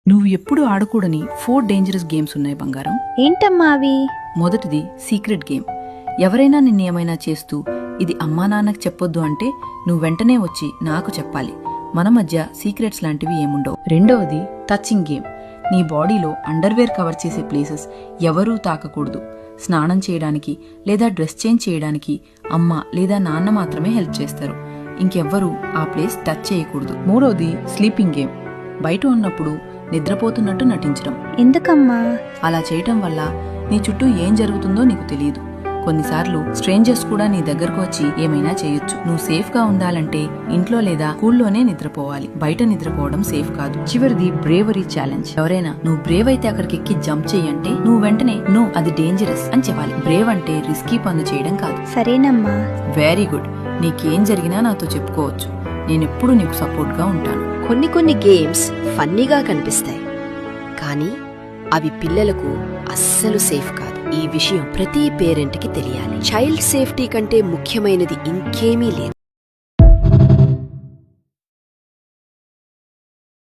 నువ్వు ఎప్పుడు ఆడకూడని 4 dangerous games ఉన్నాయి బంగారం. ఏంటమ్మా అవి? మొదటిది సీక్రెట్ గేమ్. ఎవరైనా నిన్నేమైనా చేస్తూ ఇది అమ్మా నాన్నకు చెప్పొద్దు అంటే నువ్వు వెంటనే వచ్చి నాకు చెప్పాలి. మన మధ్య సీక్రెట్స్ లాంటివి ఏముండవు. రెండవది టచింగ్ గేమ్. నీ బాడీలో అండర్వేర్ కవర్ చేసే ప్లేసెస్ ఎవరూ తాకకూడదు. స్నానం చేయడానికి లేదా డ్రెస్ చేంజ్ చేయడానికి అమ్మ లేదా నాన్న మాత్రమే హెల్ప్ చేస్తారు. ఇంకెవ్వరూ ఆ ప్లేస్ టచ్ చేయకూడదు. మూడవది స్లీపింగ్ గేమ్. బయట ఉన్నప్పుడు నిద్రపోతున్నట్టు నటించడం. ఎందుకమ్మా? అలా చేయటం వల్ల నీ చుట్టూ ఏం జరుగుతుందో నీకు తెలియదు. కొన్నిసార్లు స్ట్రేంజర్స్ కూడా నీ దగ్గరకు వచ్చి ఏమైనా చేయొచ్చు. నువ్వు సేఫ్ గా ఉండాలంటే ఇంట్లో లేదా స్కూల్లోనే నిద్రపోవాలి. బయట నిద్రపోవడం సేఫ్ కాదు. చివరిది బ్రేవరీ ఛాలెంజ్. ఎవరైనా నువ్వు బ్రేవ్ అయితే అక్కడికి ఎక్కి జంప్ చెయ్యంటే నువ్వు వెంటనే నో, అది డేంజరస్ అని చెప్పాలి. బ్రేవ్ అంటే రిస్కీ పనులు చేయడం కాదు. సరేనమ్మా. Very good. నీకేం జరిగినా నాతో చెప్పుకోవచ్చు. నేనెప్పుడు నీకు సపోర్ట్ గా ఉంటాను. కొన్ని గేమ్స్ ఫన్నీగా కనిపిస్తాయి, కానీ అవి పిల్లలకు అస్సలు సేఫ్ కాదు. ఈ విషయం ప్రతి పేరెంట్కి తెలియాలి. చైల్డ్ సేఫ్టీ కంటే ముఖ్యమైనది ఇంకేమీ లేదు.